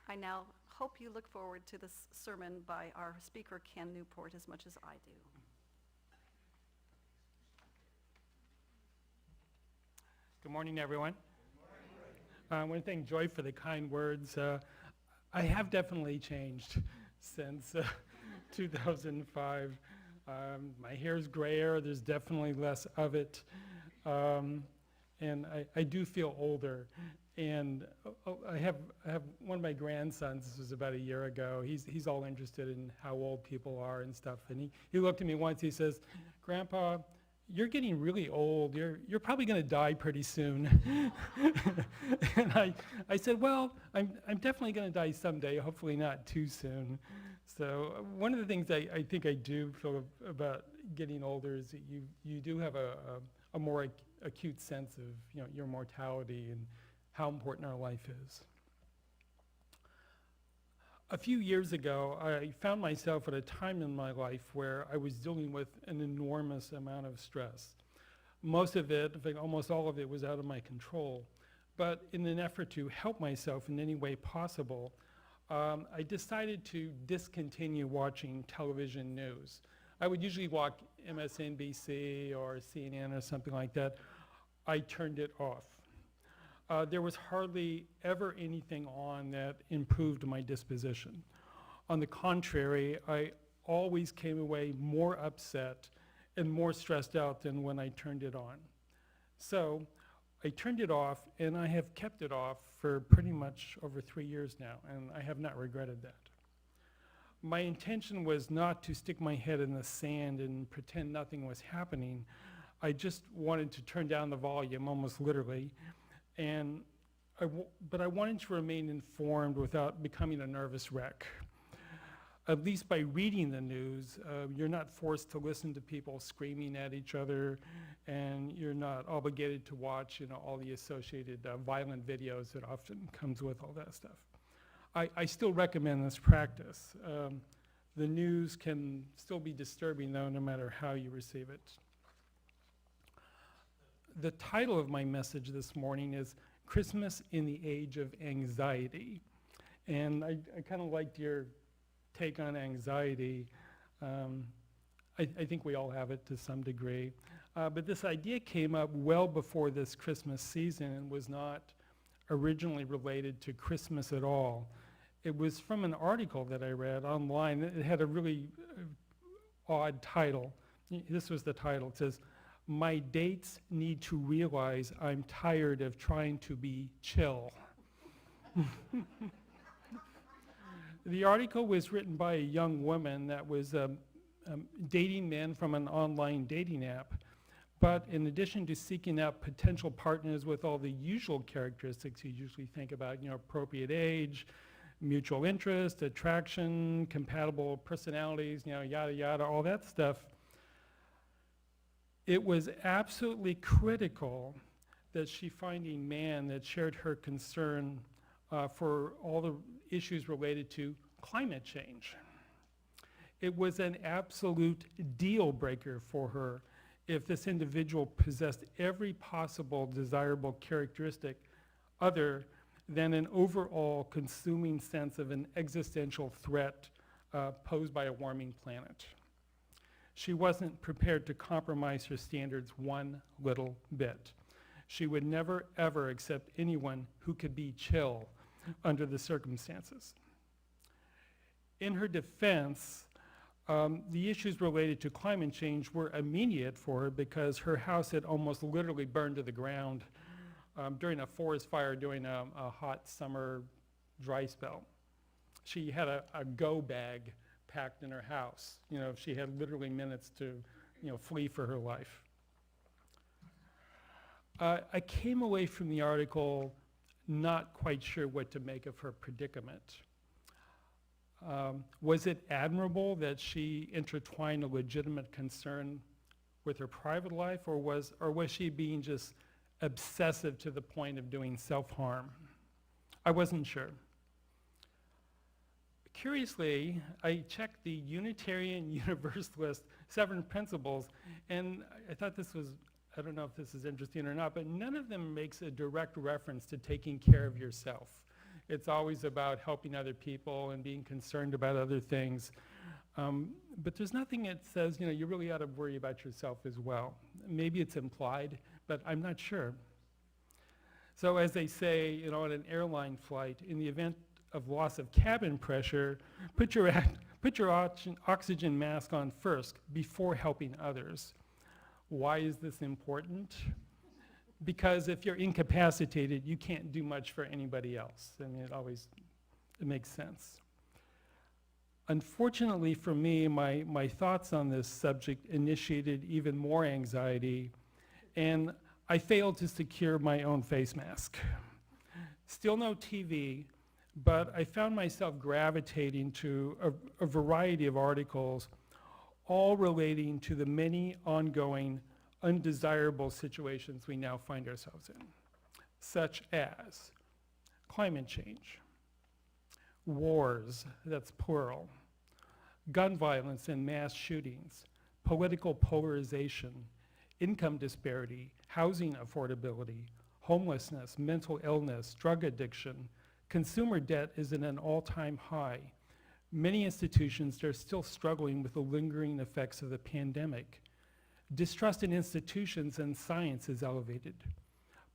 I now hope you look forward to this sermon by our speaker, Ken Newport, as much as I do. Good morning, everyone. I want to thank Joy for the kind words. I have definitely changed since 2005. My hair's grayer. There's definitely less of it. And I do feel older. And I have one of my grandsons, this was about a year ago, he's all interested in how old people are and stuff. And he looked at me once, he says, "Grandpa, you're getting really old. You're probably going to die pretty soon." And I said, "Well, I'm definitely going to die someday, hopefully not too soon." So one of the things I think I do feel about getting older is that you do have a more acute sense of your mortality and how important our life is. A few years ago, I found myself at a time in my life where I was dealing with an enormous amount of stress. Most of it, in fact, almost all of it, was out of my control. But in an effort to help myself in any way possible, I decided to discontinue watching television news. I would usually watch MSNBC or CNN or something like that. I turned it off. There was hardly ever anything on that improved my disposition. On the contrary, I always came away more upset and more stressed out than when I turned it on. So I turned it off, and I have kept it off for pretty much over 3 years now, and I have not regretted that. My intention was not to stick my head in the sand and pretend nothing was happening. I just wanted to turn down the volume, almost literally, but I wanted to remain informed without becoming a nervous wreck. At least by reading the news, you're not forced to listen to people screaming at each other, and you're not obligated to watch all the associated violent videos that often comes with all that stuff. I still recommend this practice. The news can still be disturbing, though, no matter how you receive it. The title of my message this morning is Christmas in the Age of Anxiety. And I kind of liked your take on anxiety. I think we all have it to some degree. But this idea came up well before this Christmas season and was not originally related to Christmas at all. It was from an article that I read online. It had a really odd title. This was the title. It says, "My dates need to realize I'm tired of trying to be chill." The article was written by a young woman that was dating men from an online dating app. But in addition to seeking out potential partners with all the usual characteristics you usually think about, appropriate age, mutual interest, attraction, compatible personalities, yada, yada, all that stuff, it was absolutely critical that she find a man that shared her concern for all the issues related to climate change. It was an absolute deal breaker for her if this individual possessed every possible desirable characteristic other than an overall consuming sense of an existential threat posed by a warming planet. She wasn't prepared to compromise her standards one little bit. She would never, ever accept anyone who could be chill under the circumstances. In her defense, the issues related to climate change were immediate for her because her house had almost literally burned to the ground during a forest fire during a hot summer dry spell. She had a go bag packed in her house. She had literally minutes to flee for her life. I came away from the article not quite sure what to make of her predicament. Was it admirable that she intertwined a legitimate concern with her private life, or was she being just obsessive to the point of doing self-harm? I wasn't sure. Curiously, I checked the Unitarian Universalist 7 principles, and I thought this was, I don't know if this is interesting or not, but none of them makes a direct reference to taking care of yourself. It's always about helping other people and being concerned about other things. But there's nothing that says, you really ought to worry about yourself as well. Maybe it's implied, but I'm not sure. So as they say, on an airline flight, in the event of loss of cabin pressure, put your oxygen mask on first before helping others. Why is this important? Because if you're incapacitated, you can't do much for anybody else. I mean, it makes sense. Unfortunately for me, my thoughts on this subject initiated even more anxiety, and I failed to secure my own face mask. Still no TV, but I found myself gravitating to a variety of articles, all relating to the many ongoing undesirable situations we now find ourselves in, such as climate change, wars, that's plural, gun violence and mass shootings, political polarization, income disparity, housing affordability, homelessness, mental illness, drug addiction. Consumer debt is at an all-time high. Many institutions are still struggling with the lingering effects of the pandemic. Distrust in institutions and science is elevated.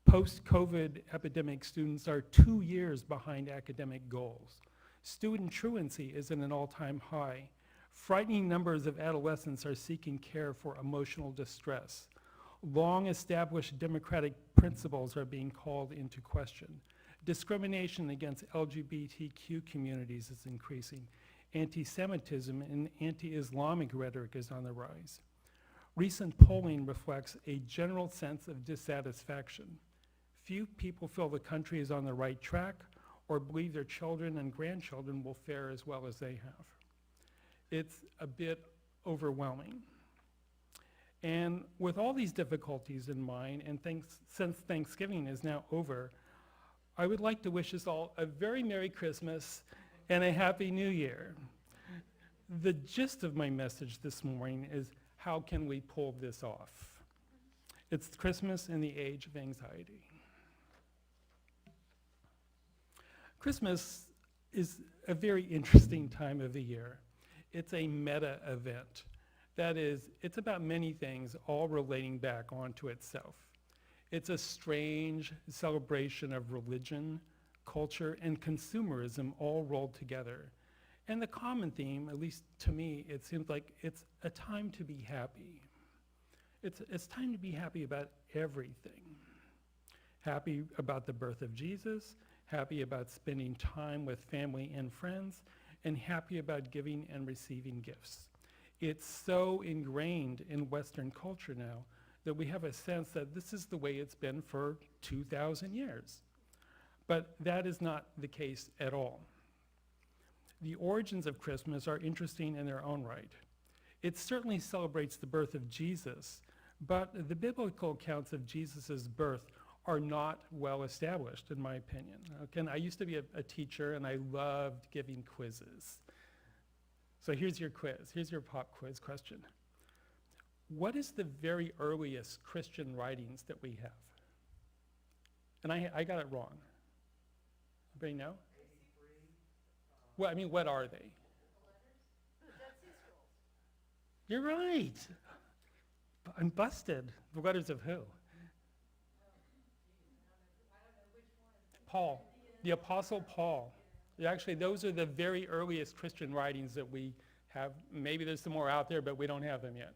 Post-COVID epidemic students are 2 years behind academic goals. Student truancy is at an all-time high. Frightening numbers of adolescents are seeking care for emotional distress. Long-established democratic principles are being called into question. Discrimination against LGBTQ communities is increasing. Anti-Semitism and anti-Islamic rhetoric is on the rise. Recent polling reflects a general sense of dissatisfaction. Few people feel the country is on the right track or believe their children and grandchildren will fare as well as they have. It's a bit overwhelming. And with all these difficulties in mind, and since Thanksgiving is now over, I would like to wish us all a very Merry Christmas and a Happy New Year. The gist of my message this morning is, how can we pull this off? It's Christmas in the age of anxiety. Christmas is a very interesting time of the year. It's a meta event. That is, it's about many things all relating back onto itself. It's a strange celebration of religion, culture, and consumerism all rolled together. And the common theme, at least to me, it seems like it's a time to be happy. It's time to be happy about everything. Happy about the birth of Jesus, happy about spending time with family and friends, and happy about giving and receiving gifts. It's so ingrained in Western culture now that we have a sense that this is the way it's been for 2,000 years. But that is not the case at all. The origins of Christmas are interesting in their own right. It certainly celebrates the birth of Jesus, but the biblical accounts of Jesus' birth are not well established, in my opinion. Okay, I used to be a teacher, and I loved giving quizzes. So here's your quiz. Here's your pop quiz question. What is the very earliest Christian writings that we have? And I got it wrong. Anybody know? Well, I mean, what are they? You're right. I'm busted. The letters of who? Paul, the Apostle Paul. Actually, those are the very earliest Christian writings that we have. Maybe there's some more out there, but we don't have them yet.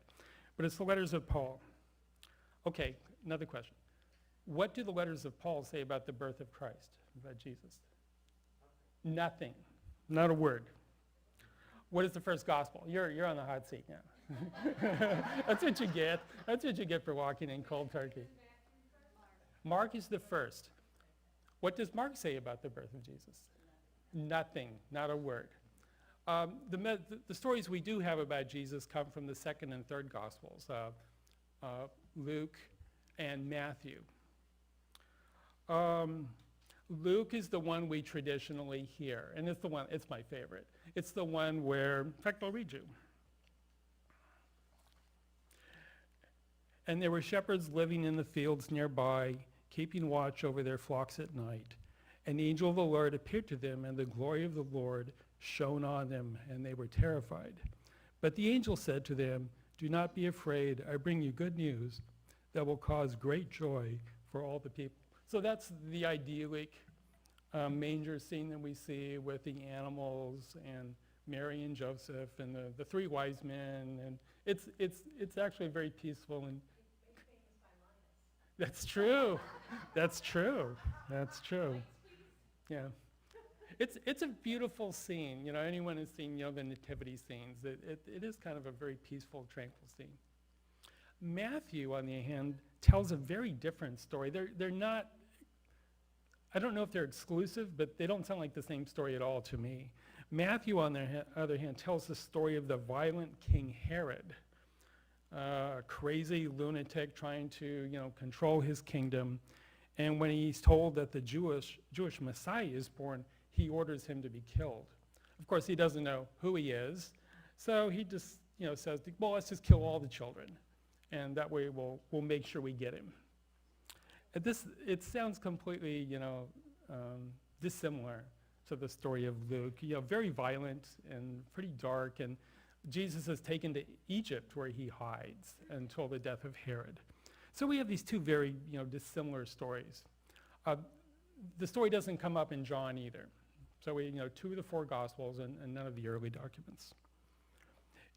But it's the letters of Paul. Okay, another question. What do the letters of Paul say about the birth of Christ, about Jesus? Nothing. Not a word. What is the first gospel? You're on the hot seat now. That's what you get. That's what you get for walking in cold turkey. Mark is the first. What does Mark say about the birth of Jesus? Nothing. Not a word. The stories we do have about Jesus come from the second and third gospels, Luke and Matthew. Luke is the one we traditionally hear, and it's my favorite. It's the one where, in fact, I'll read you. And there were shepherds living in the fields nearby, keeping watch over their flocks at night. An angel of the Lord appeared to them, and the glory of the Lord shone on them, and they were terrified. But the angel said to them, "Do not be afraid. I bring you good news that will cause great joy for all the people." So that's the idyllic manger scene that we see with the animals and Mary and Joseph and the three wise men, and it's actually very peaceful. And that's true. That's true. That's true. Yeah. It's a beautiful scene. You know, anyone who's seen, the nativity scenes, it is kind of a very peaceful, tranquil scene. Matthew, on the other hand, tells a very different story. They're not, I don't know if they're exclusive, but they don't sound like the same story at all to me. Matthew, on the other hand, tells the story of the violent King Herod, a crazy lunatic trying to, control his kingdom. And when he's told that the Jewish Messiah is born, he orders him to be killed. Of course, he doesn't know who he is, so he just, says, well, let's just kill all the children, and that way we'll make sure we get him. It sounds completely, dissimilar to the story of Luke. Very violent and pretty dark, and Jesus is taken to Egypt where he hides until the death of Herod. So we have these two very, dissimilar stories. The story doesn't come up in John either. So we, two of the four Gospels and none of the early documents.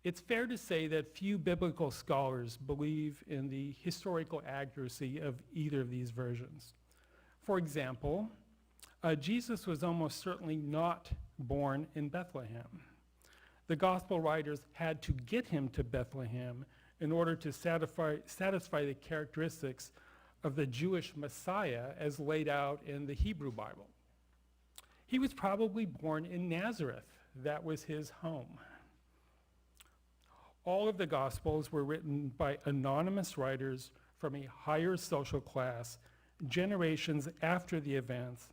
It's fair to say that few biblical scholars believe in the historical accuracy of either of these versions. For example, Jesus was almost certainly not born in Bethlehem. The Gospel writers had to get him to Bethlehem in order to satisfy the characteristics of the Jewish Messiah as laid out in the Hebrew Bible. He was probably born in Nazareth. That was his home. All of the Gospels were written by anonymous writers from a higher social class, generations after the events,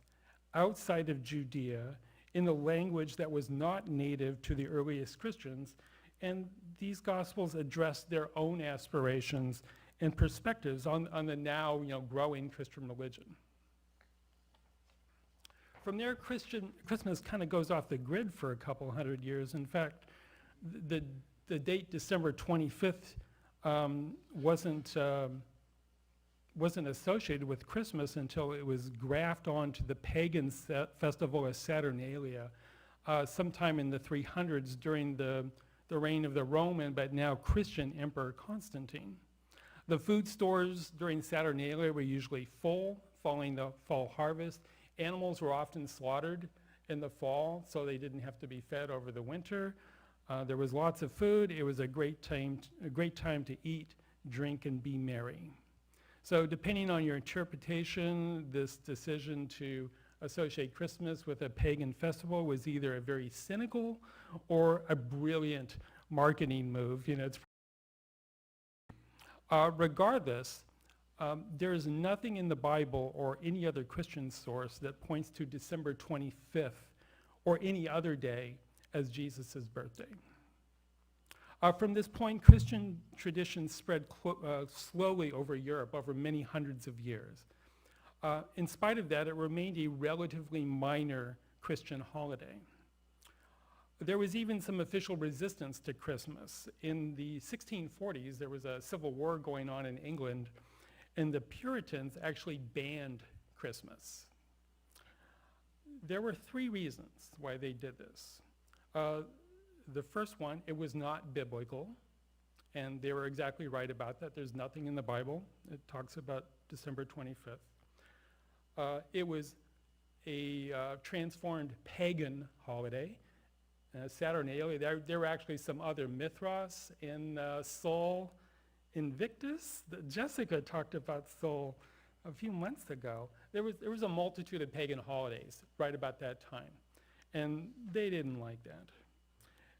outside of Judea, in a language that was not native to the earliest Christians, and these Gospels addressed their own aspirations and perspectives on the now growing Christian religion. From there, Christmas kind of goes off the grid for a couple hundred years. In fact, the date December 25th wasn't associated with Christmas until it was grafted onto the pagan festival of Saturnalia sometime in the 300s during the reign of the Roman but now Christian Emperor Constantine. The food stores during Saturnalia were usually full following the fall harvest. Animals were often slaughtered in the fall, so they didn't have to be fed over the winter. There was lots of food. It was a great time to eat, drink, and be merry. So depending on your interpretation, this decision to associate Christmas with a pagan festival was either a very cynical or a brilliant marketing move. Regardless, there is nothing in the Bible or any other Christian source that points to December 25th or any other day as Jesus' birthday. From this point, Christian tradition spread slowly over Europe over many hundreds of years. In spite of that, it remained a relatively minor Christian holiday. There was even some official resistance to Christmas. In the 1640s, there was a civil war going on in England, and the Puritans actually banned Christmas. There were three reasons why they did this. The first one, it was not biblical, and they were exactly right about that. There's nothing in the Bible that talks about December 25th. It was a transformed pagan holiday. Saturnalia, there were actually some other Mithras in Sol Invictus. Jessica talked about Sol a few months ago. There was a multitude of pagan holidays right about that time, and they didn't like that.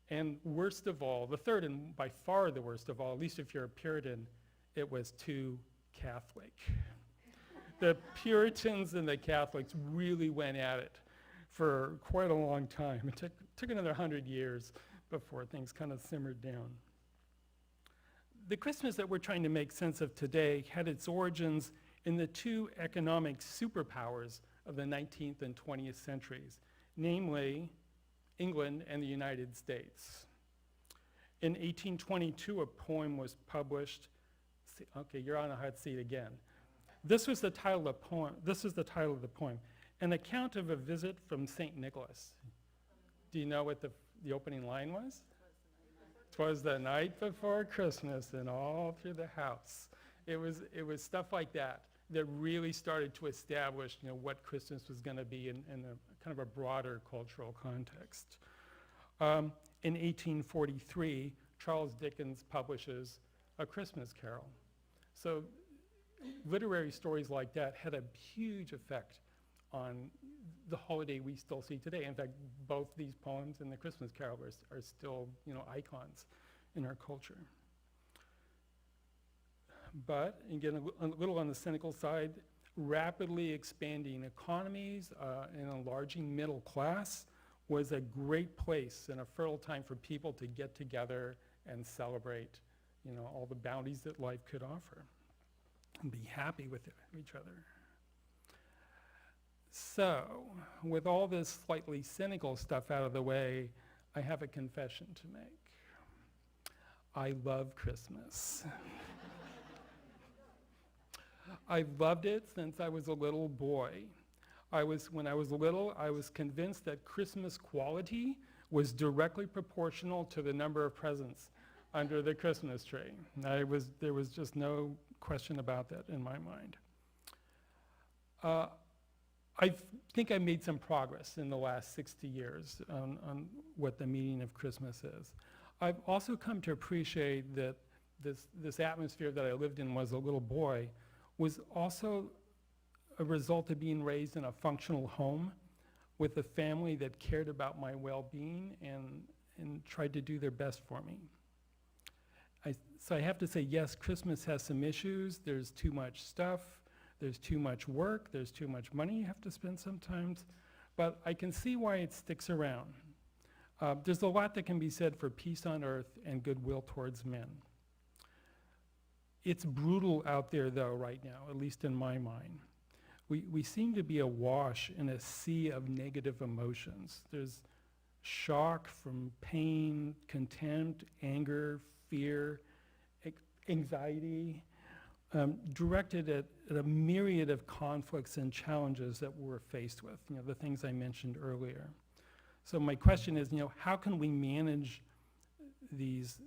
And worst of all, the third and by far the worst of all, at least if you're a Puritan, it was too Catholic. The Puritans and the Catholics really went at it for quite a long time. It took another 100 years before things kind of simmered down. The Christmas that we're trying to make sense of today had its origins in the two economic superpowers of the 19th and 20th centuries, namely England and the United States. In 1822, a poem was published. Okay, you're on a hot seat again. This was the title of the poem. This is the title of the poem, An Account of a Visit from St. Nicholas. Do you know what the opening line was? 'Twas the night before Christmas, and all through the house. It was stuff like that that really started to establish, what Christmas was going to be in a kind of a broader cultural context. In 1843, Charles Dickens publishes A Christmas Carol. So literary stories like that had a huge effect on the holiday we still see today. In fact, both these poems and The Christmas Carol are still, icons in our culture. But, again, a little on the cynical side, rapidly expanding economies and enlarging middle class was a great place and a fertile time for people to get together and celebrate, all the bounties that life could offer and be happy with each other. So, with all this slightly cynical stuff out of the way, I have a confession to make. I love Christmas. I've loved it since I was a little boy. When I was little, I was convinced that Christmas quality was directly proportional to the number of presents under the Christmas tree. There was just no question about that in my mind. I think I made some progress in the last 60 years on what the meaning of Christmas is. I've also come to appreciate that this atmosphere that I lived in as a little boy was also a result of being raised in a functional home with a family that cared about my well-being and tried to do their best for me. So I have to say, yes, Christmas has some issues. There's too much stuff. There's too much work. There's too much money you have to spend sometimes. But I can see why it sticks around. There's a lot that can be said for peace on earth and goodwill towards men. It's brutal out there, though, right now, at least in my mind. We seem to be awash in a sea of negative emotions. There's shock from pain, contempt, anger, fear, anxiety, directed at a myriad of conflicts and challenges that we're faced with, the things I mentioned earlier. So my question is, how can we manage these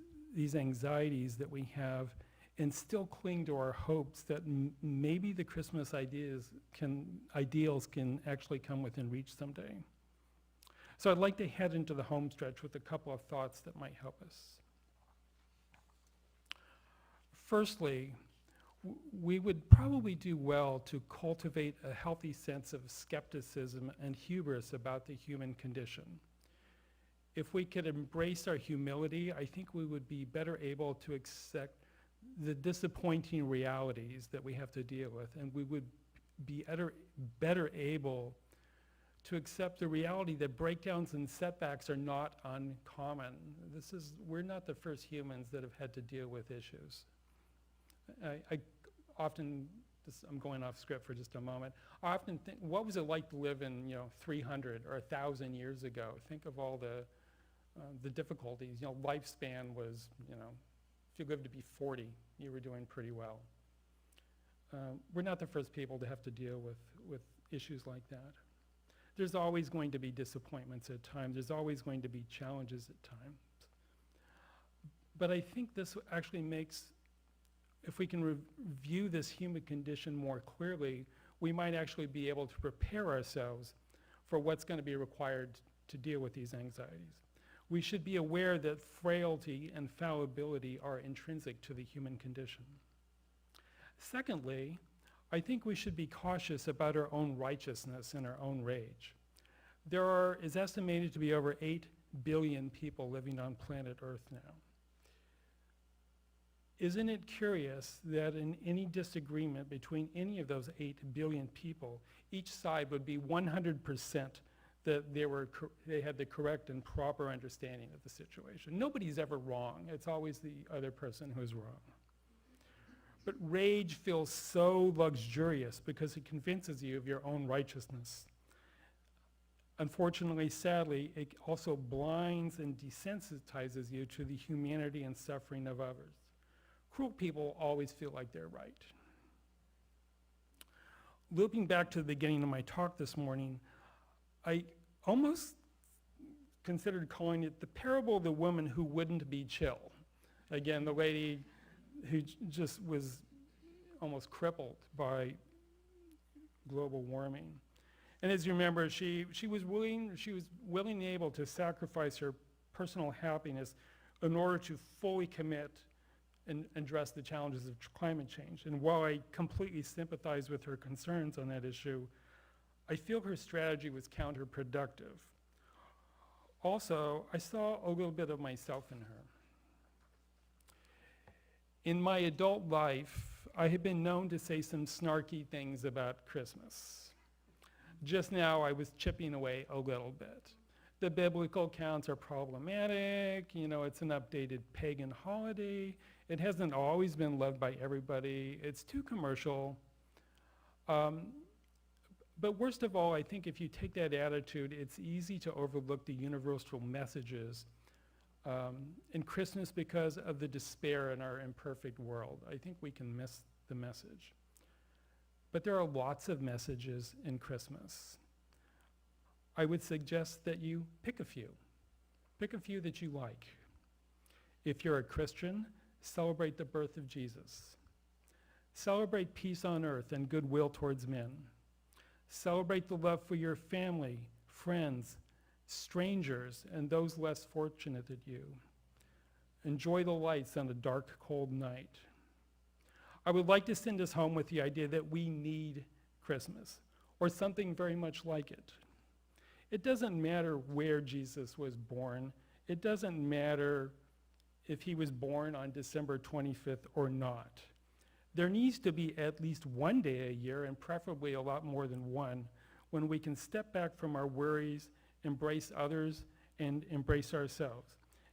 anxieties that we have and still cling to our hopes that maybe the Christmas ideals can actually come within reach someday? So I'd like to head into the home stretch with a couple of thoughts that might help us. Firstly, we would probably do well to cultivate a healthy sense of skepticism and hubris about the human condition. If we could embrace our humility, I think we would be better able to accept the disappointing realities that we have to deal with, and we would be better able to accept the reality that breakdowns and setbacks are not uncommon. We're not the first humans that have had to deal with issues. I often, I'm going off script for just a moment, I often think, what was it like to live in 300 or 1,000 years ago? Think of all the difficulties. Lifespan was, if you lived to be 40, you were doing pretty well. We're not the first people to have to deal with issues like that. There's always going to be disappointments at times. There's always going to be challenges at times. But I think this actually makes, if we can review this human condition more clearly, we might actually be able to prepare ourselves for what's going to be required to deal with these anxieties. We should be aware that frailty and fallibility are intrinsic to the human condition. Secondly, I think we should be cautious about our own righteousness and our own rage. There is estimated to be over 8 billion people living on planet Earth now. Isn't it curious that in any disagreement between any of those 8 billion people, each side would be 100% that they had the correct and proper understanding of the situation? Nobody's ever wrong. It's always the other person who's wrong. But rage feels so luxurious because it convinces you of your own righteousness. Unfortunately, sadly, it also blinds and desensitizes you to the humanity and suffering of others. Cruel people always feel like they're right. Looping back to the beginning of my talk this morning, I almost considered calling it the parable of the woman who wouldn't be chill. Again, the lady who just was almost crippled by global warming. And as you remember, she was willing and able to sacrifice her personal happiness in order to fully commit and address the challenges of climate change. And while I completely sympathize with her concerns on that issue, I feel her strategy was counterproductive. Also, I saw a little bit of myself in her. In my adult life, I have been known to say some snarky things about Christmas. Just now, I was chipping away a little bit. The biblical accounts are problematic. It's an updated pagan holiday. It hasn't always been loved by everybody. It's too commercial. But worst of all, I think if you take that attitude, it's easy to overlook the universal messages in Christmas because of the despair in our imperfect world. I think we can miss the message. But there are lots of messages in Christmas. I would suggest that you pick a few. Pick a few that you like. If you're a Christian, celebrate the birth of Jesus. Celebrate peace on earth and goodwill towards men. Celebrate the love for your family, friends, strangers, and those less fortunate than you. Enjoy the lights on a dark, cold night. I would like to send us home with the idea that we need Christmas, or something very much like it. It doesn't matter where Jesus was born. It doesn't matter if he was born on December 25th or not. There needs to be at least one day a year, and preferably a lot more than one, when we can step back from our worries, embrace others, and embrace ourselves.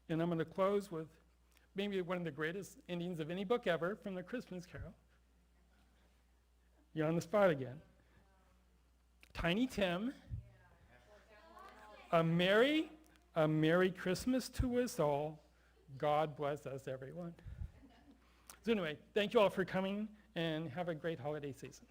And I'm going to close with maybe one of the greatest endings of any book ever, from the Christmas Carol. You're on the spot again. Tiny Tim, a Merry Christmas to us all. God bless us, everyone. So anyway, thank you all for coming, and have a great holiday season.